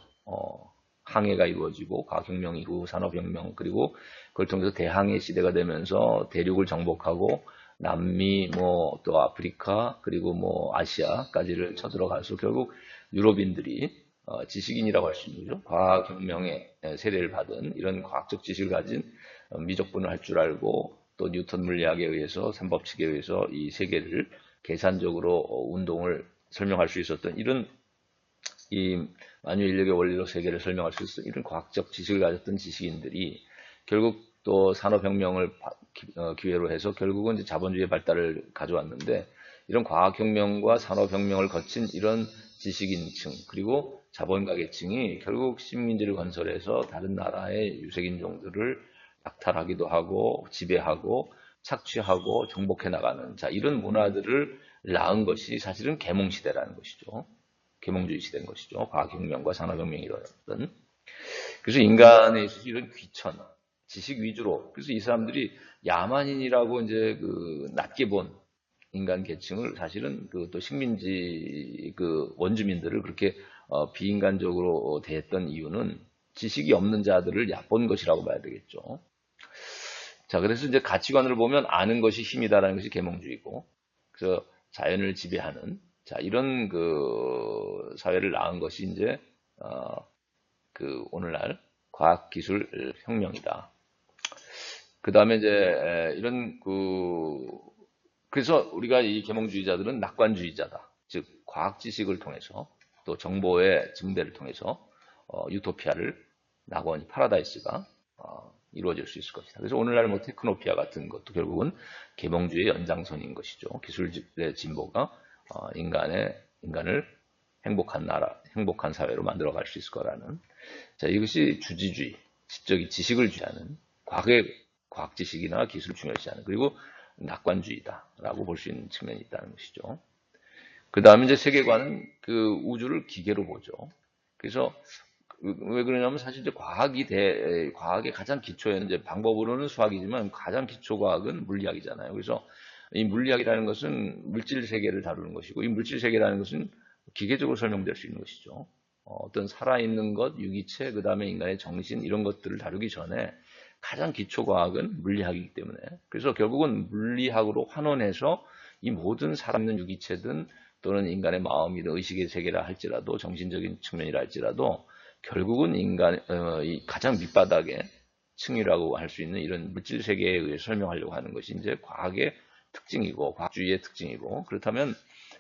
항해가 이루어지고, 과학혁명 이후 산업혁명, 그리고 그걸 통해서 대항해 시대가 되면서 대륙을 정복하고, 남미, 뭐, 또 아프리카, 그리고 뭐, 아시아까지를 쳐들어가서 결국 유럽인들이 지식인이라고 할 수 있는 거죠. 과학혁명의 세례를 받은 이런 과학적 지식을 가진 미적분을 할 줄 알고 또 뉴턴 물리학에 의해서 삼법칙에 의해서 이 세계를 계산적으로 운동을 설명할 수 있었던 이런 이 만유 인력의 원리로 세계를 설명할 수 있었던 이런 과학적 지식을 가졌던 지식인들이 결국 또 산업혁명을 기회로 해서 결국은 이제 자본주의의 발달을 가져왔는데 이런 과학혁명과 산업혁명을 거친 이런 지식인층 그리고 자본가 계층이 결국 식민지를 건설해서 다른 나라의 유색인종들을 약탈하기도 하고 지배하고 착취하고 정복해 나가는 자 이런 문화들을 낳은 것이 사실은 계몽시대라는 것이죠. 계몽주의 시대인 것이죠. 과학혁명과 산업혁명이 일어났던. 그래서 인간에 있어서 이런 귀천, 지식 위주로. 그래서 이 사람들이 야만인이라고 이제 그 낮게 본 인간 계층을 사실은 그 또 식민지 그 원주민들을 그렇게 비인간적으로 대했던 이유는 지식이 없는 자들을 얕본 것이라고 봐야 되겠죠. 자, 그래서 이제 가치관을 보면 아는 것이 힘이다라는 것이 계몽주의고, 그래서 자연을 지배하는, 자, 이런 그 사회를 낳은 것이 이제, 그 오늘날 과학기술 혁명이다. 그 다음에 이제 이런 그래서 우리가 이 계몽주의자들은 낙관주의자다. 즉, 과학 지식을 통해서 또 정보의 증대를 통해서 유토피아를 낙원, 파라다이스가 이루어질 수 있을 것이다. 그래서 오늘날 뭐 테크노피아 같은 것도 결국은 계몽주의의 연장선인 것이죠. 기술의 진보가 인간을 행복한 나라, 행복한 사회로 만들어갈 수 있을 거라는. 자, 이것이 주지주의, 지적인 지식을 주하는 과학 지식이나 기술을 중요시하는 그리고 낙관주의다라고 볼 수 있는 측면이 있다는 것이죠. 그 다음에 이제 세계관은 그 우주를 기계로 보죠. 그래서 왜 그러냐면 사실 이제 과학의 가장 기초에는 이제 방법으로는 수학이지만 가장 기초 과학은 물리학이잖아요. 그래서 이 물리학이라는 것은 물질 세계를 다루는 것이고 이 물질 세계라는 것은 기계적으로 설명될 수 있는 것이죠. 어떤 살아있는 것, 유기체, 그 다음에 인간의 정신 이런 것들을 다루기 전에 가장 기초 과학은 물리학이기 때문에 그래서 결국은 물리학으로 환원해서 이 모든 살아있는 유기체든 또는 인간의 마음이든 의식의 세계라 할지라도 정신적인 측면이라 할지라도 결국은 이 가장 밑바닥의 층이라고 할 수 있는 이런 물질 세계에 의해 설명하려고 하는 것이 이제 과학의 특징이고 과학주의의 특징이고 그렇다면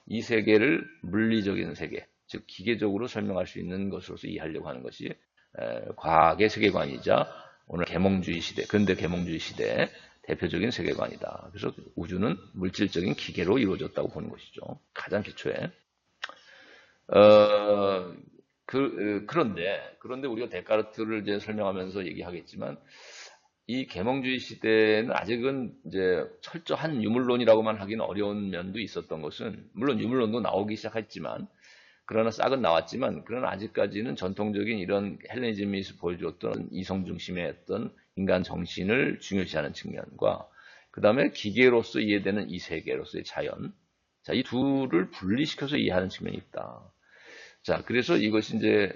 이 세계를 물리적인 세계, 즉 기계적으로 설명할 수 있는 것으로서 이해하려고 하는 것이 과학의 세계관이자 오늘 계몽주의 시대, 근대 계몽주의 시대의 대표적인 세계관이다. 그래서 우주는 물질적인 기계로 이루어졌다고 보는 것이죠. 가장 기초에. 그런데 우리가 데카르트를 이제 설명하면서 얘기하겠지만 이 계몽주의 시대는 아직은 이제 철저한 유물론이라고만 하기는 어려운 면도 있었던 것은 물론 유물론도 나오기 시작했지만 그러나 싹은 나왔지만 그러나 아직까지는 전통적인 이런 헬레니즘이 보여줬던 이성 중심의 어떤 인간 정신을 중요시하는 측면과 그 다음에 기계로서 이해되는 이 세계로서의 자연 자, 이 둘을 분리시켜서 이해하는 측면이 있다. 자, 그래서 이것이 이제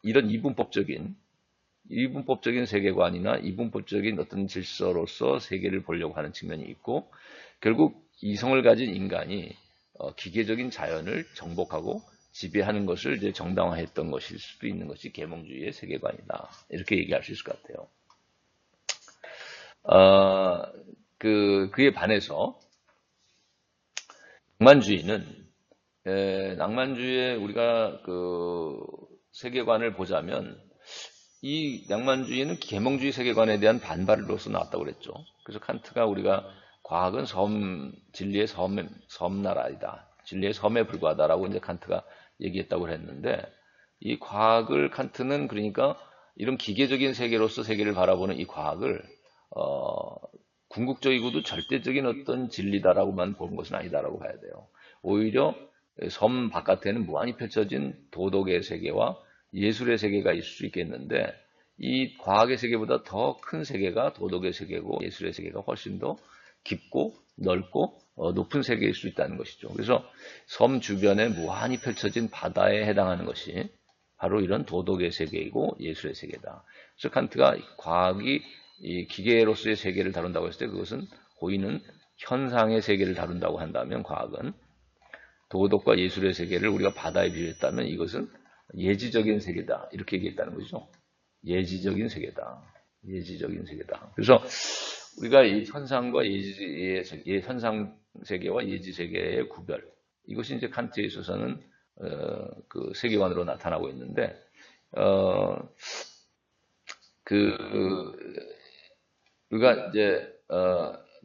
이런 이분법적인 세계관이나 이분법적인 어떤 질서로서 세계를 보려고 하는 측면이 있고 결국 이성을 가진 인간이 기계적인 자연을 정복하고 지배하는 것을 이제 정당화했던 것일 수도 있는 것이 계몽주의의 세계관이다. 이렇게 얘기할 수 있을 것 같아요. 그에 반해서 낭만주의의 우리가 그 세계관을 보자면 이 낭만주의는 계몽주의 세계관에 대한 반발로서 나왔다고 그랬죠. 그래서 칸트가 우리가 과학은 진리의 섬나라이다. 진리의 섬에 불과하다라고 이제 칸트가 얘기했다고 했는데 이 과학을 칸트는 그러니까 이런 기계적인 세계로서 세계를 바라보는 이 과학을 궁극적이고도 절대적인 어떤 진리다라고만 보는 것은 아니다라고 봐야 돼요. 오히려 섬 바깥에는 무한히 펼쳐진 도덕의 세계와 예술의 세계가 있을 수 있겠는데 이 과학의 세계보다 더 큰 세계가 도덕의 세계고 예술의 세계가 훨씬 더 깊고 넓고 높은 세계일 수 있다는 것이죠. 그래서 섬 주변에 무한히 펼쳐진 바다에 해당하는 것이 바로 이런 도덕의 세계이고 예술의 세계다. 그래서 칸트가 과학이 이 기계로서의 세계를 다룬다고 했을 때 그것은 보이는 현상의 세계를 다룬다고 한다면 과학은 도덕과 예술의 세계를 우리가 바다에 비유했다면 이것은 예지적인 세계다. 이렇게 얘기했다는 거죠. 예지적인 세계다. 예지적인 세계다. 그래서 우리가 이 현상과 현상 세계와 예지 세계의 구별. 이것이 이제 칸트에 있어서는 그 세계관으로 나타나고 있는데 우리가 이제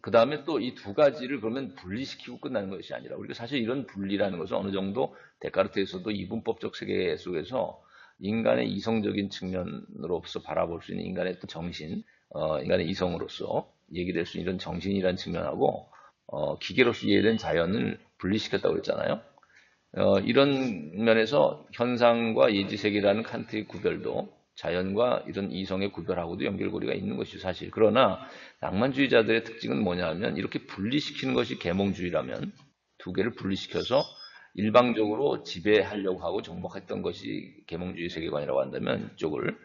그 다음에 또 이 두 가지를 그러면 분리시키고 끝나는 것이 아니라 우리가 사실 이런 분리라는 것은 어느 정도 데카르트에서도 이분법적 세계 속에서 인간의 이성적인 측면으로서 바라볼 수 있는 인간의 또 정신, 인간의 이성으로서 얘기될 수 있는 이런 정신이라는 측면하고 기계로서 이해된 자연을 분리시켰다고 그랬잖아요. 이런 면에서 현상과 예지세계라는 칸트의 구별도 자연과 이런 이성의 구별하고도 연결고리가 있는 것이 사실. 그러나 낭만주의자들의 특징은 뭐냐면 이렇게 분리시키는 것이 계몽주의라면 두 개를 분리시켜서 일방적으로 지배하려고 하고 정복했던 것이 계몽주의 세계관이라고 한다면 이쪽을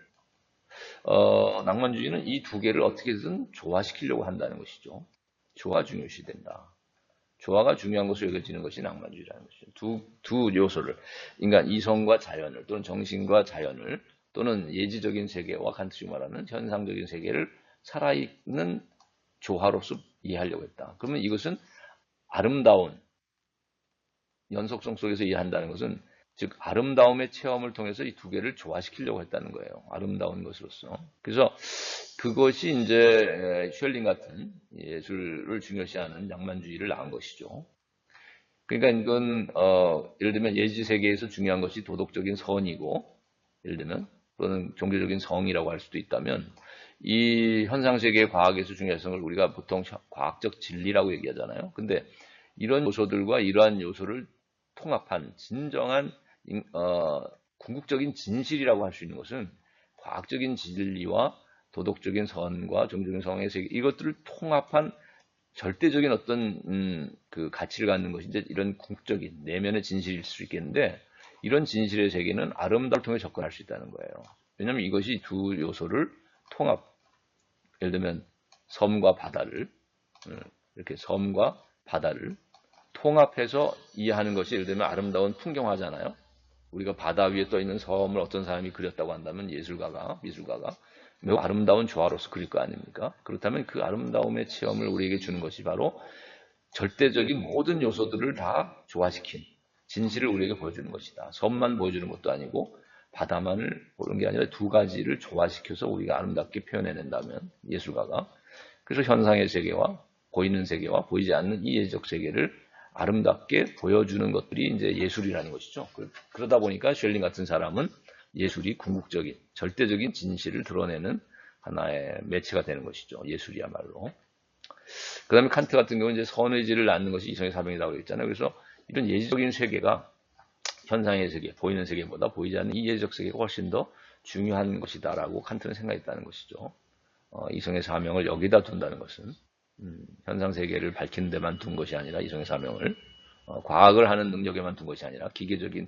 낭만주의는 이 두 개를 어떻게든 조화시키려고 한다는 것이죠. 조화 중요시된다. 조화가 중요한 것으로 여겨지는 것이 낭만주의라는 것이죠. 두 요소를 인간 이성과 자연을 또는 정신과 자연을 또는 예지적인 세계와 칸트가 말하는 현상적인 세계를 살아있는 조화로서 이해하려고 했다. 그러면 이것은 아름다운 연속성 속에서 이해한다는 것은 즉 아름다움의 체험을 통해서 이 두 개를 조화시키려고 했다는 거예요. 아름다운 것으로서. 그래서 그것이 이제 쉘링 같은 예술을 중요시하는 낭만주의를 낳은 것이죠. 그러니까 이건 예를 들면 예지 세계에서 중요한 것이 도덕적인 선이고 예를 들면 또는 종교적인 성이라고 할 수도 있다면 이 현상 세계의 과학에서 중요한 성을 우리가 보통 과학적 진리라고 얘기하잖아요. 근데 이런 요소들과 이러한 요소를 통합한 진정한 궁극적인 진실이라고 할 수 있는 것은 과학적인 진리와 도덕적인 선과 종교적인 성의 세계 이것들을 통합한 절대적인 어떤 그 가치를 갖는 것이 이제 이런 궁극적인 내면의 진실일 수 있겠는데 이런 진실의 세계는 아름다움을 통해 접근할 수 있다는 거예요. 왜냐하면 이것이 두 요소를 통합 예를 들면 섬과 바다를 이렇게 섬과 바다를 통합해서 이해하는 것이 예를 들면 아름다운 풍경화잖아요. 우리가 바다 위에 떠 있는 섬을 어떤 사람이 그렸다고 한다면 미술가가 매우 아름다운 조화로서 그릴 거 아닙니까? 그렇다면 그 아름다움의 체험을 우리에게 주는 것이 바로 절대적인 모든 요소들을 다 조화시킨 진실을 우리에게 보여주는 것이다. 섬만 보여주는 것도 아니고 바다만을 보는 게 아니라 두 가지를 조화시켜서 우리가 아름답게 표현해낸다면 예술가가 그래서 현상의 세계와 보이는 세계와 보이지 않는 이 예적 세계를 아름답게 보여주는 것들이 이제 예술이라는 것이죠. 그러다 보니까 쉘링 같은 사람은 예술이 궁극적인, 절대적인 진실을 드러내는 하나의 매체가 되는 것이죠. 예술이야말로. 그 다음에 칸트 같은 경우는 이제 선의지를 낳는 것이 이성의 사명이라고 했잖아요. 그래서 이런 예지적인 세계가 현상의 세계, 보이는 세계보다 보이지 않는 이 예지적 세계가 훨씬 더 중요한 것이다라고 칸트는 생각했다는 것이죠. 이성의 사명을 여기다 둔다는 것은 현상 세계를 밝히는 데만 둔 것이 아니라 이성의 사명을 과학을 하는 능력에만 둔 것이 아니라 기계적인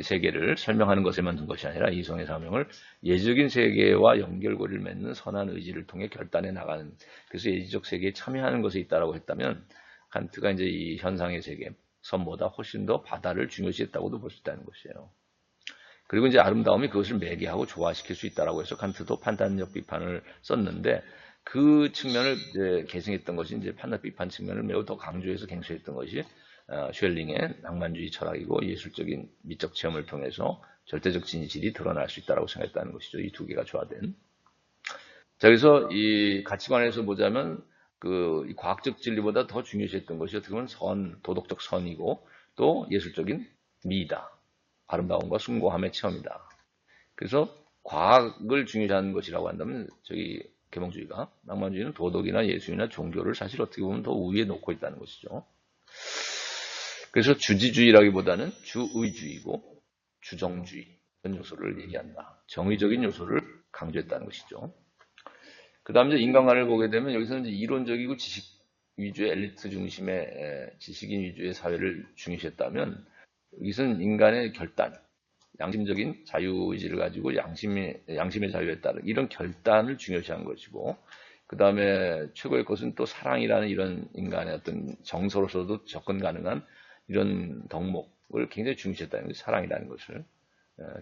세계를 설명하는 것에만 둔 것이 아니라 이성의 사명을 예지적인 세계와 연결고리를 맺는 선한 의지를 통해 결단해 나가는 그래서 예지적 세계에 참여하는 것에 있다라고 했다면 칸트가 이제 이 현상의 세계 섬보다 훨씬 더 바다를 중요시했다고도 볼 수 있다는 것이에요. 그리고 이제 아름다움이 그것을 매개하고 조화시킬 수 있다라고 해서 칸트도 판단력 비판을 썼는데 그 측면을 이제 계승했던 것이 이제 판단 비판 측면을 매우 더 강조해서 갱소했던 것이 쉘링의 낭만주의 철학이고 예술적인 미적 체험을 통해서 절대적 진실이 드러날 수 있다라고 생각했다는 것이죠. 이 두 개가 조화된. 자, 그래서 이 가치관에서 보자면 이 과학적 진리보다 더 중요시했던 것이 어떻게 보면 도덕적 선이고 또 예술적인 미이다. 아름다움과 숭고함의 체험이다. 그래서 과학을 중요시하는 것이라고 한다면 계몽주의가 낭만주의는 도덕이나 예술이나 종교를 사실 어떻게 보면 더 우위에 놓고 있다는 것이죠. 그래서 주지주의라기보다는 주의주의고 주정주의 이런 요소를 얘기한다. 정의적인 요소를 강조했다는 것이죠. 그 다음에 인간관을 보게 되면 여기서는 이제 이론적이고 지식 위주의 엘리트 중심의 지식인 위주의 사회를 중시했다면 여기서는 인간의 결단, 양심적인 자유의지를 가지고 양심의 자유에 따른 이런 결단을 중요시한 것이고 그 다음에 최고의 것은 또 사랑이라는 이런 인간의 어떤 정서로서도 접근 가능한 이런 덕목을 굉장히 중시했다는 거죠. 사랑이라는 것을.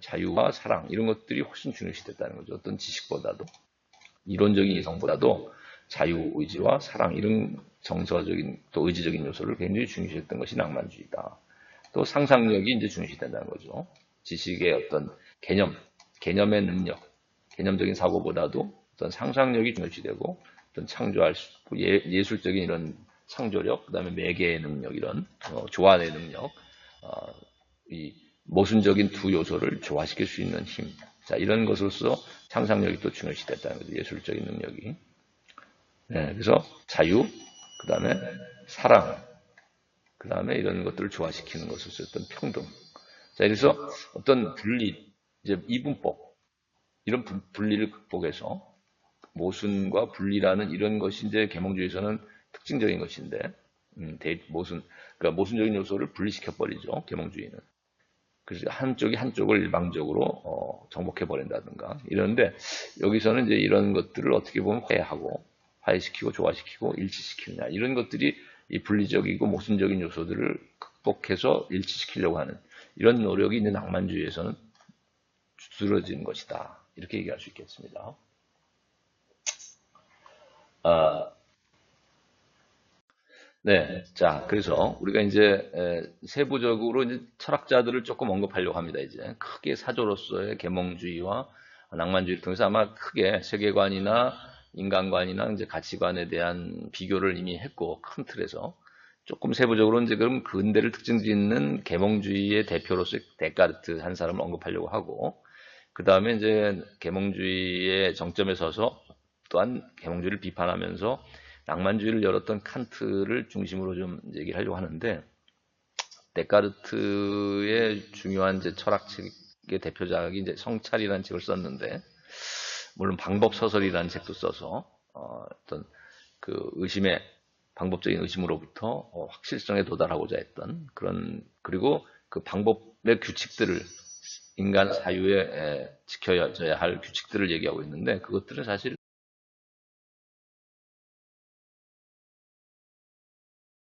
자유와 사랑 이런 것들이 훨씬 중요시됐다는 거죠. 어떤 지식보다도 이론적인 이성보다도 자유의지와 사랑 이런 정서적인 또 의지적인 요소를 굉장히 중시했던 것이 낭만주의다. 또 상상력이 이제 중시된다는 거죠. 지식의 어떤 개념의 능력, 개념적인 사고보다도 어떤 상상력이 중요시되고 어떤 창조할 수 있고 예술적인 이런 창조력, 그다음에 매개의 능력 이런 조안의 능력, 이 모순적인 두 요소를 조화시킬 수 있는 힘. 자, 이런 것으로서 상상력이 또 중요시됐다는 거죠. 예술적인 능력이. 네, 그래서 자유, 그 다음에 사랑, 그 다음에 이런 것들을 조화시키는 것으로서 어떤 평등. 자, 그래서 어떤 분리, 이제 이분법, 이런 분리를 극복해서 모순과 분리라는 이런 것이 이제 계몽주의에서는 특징적인 것인데, 그러니까 모순적인 요소를 분리시켜 버리죠. 계몽주의는. 그래서 한쪽이 한쪽을 일방적으로 정복해 버린다든가 이런데 여기서는 이제 이런 것들을 어떻게 보면 화해시키고 조화시키고 일치시키느냐 이런 것들이 이 분리적이고 모순적인 요소들을 극복해서 일치시키려고 하는 이런 노력이 이제 낭만주의에서는 두드러지는 것이다 이렇게 얘기할 수 있겠습니다. 네, 자, 그래서 우리가 이제 세부적으로 이제 철학자들을 조금 언급하려고 합니다. 이제 크게 사조로서의 계몽주의와 낭만주의를 통해서 아마 크게 세계관이나 인간관이나 이제 가치관에 대한 비교를 이미 했고 큰 틀에서 조금 세부적으로 이제 그럼 근대를 특징짓는 계몽주의의 대표로서 데카르트 한 사람을 언급하려고 하고 그 다음에 이제 계몽주의의 정점에 서서 또한 계몽주의를 비판하면서 낭만주의를 열었던 칸트를 중심으로 좀 얘기를 하려고 하는데 데카르트의 중요한 이제 철학책의 대표작이 이제 성찰이라는 책을 썼는데 물론 방법서설이라는 책도 써서 어떤 그 방법적인 의심으로부터 확실성에 도달하고자 했던 그런 그리고 그 방법의 규칙들을 인간 사유에 지켜져야 할 규칙들을 얘기하고 있는데 그것들은 사실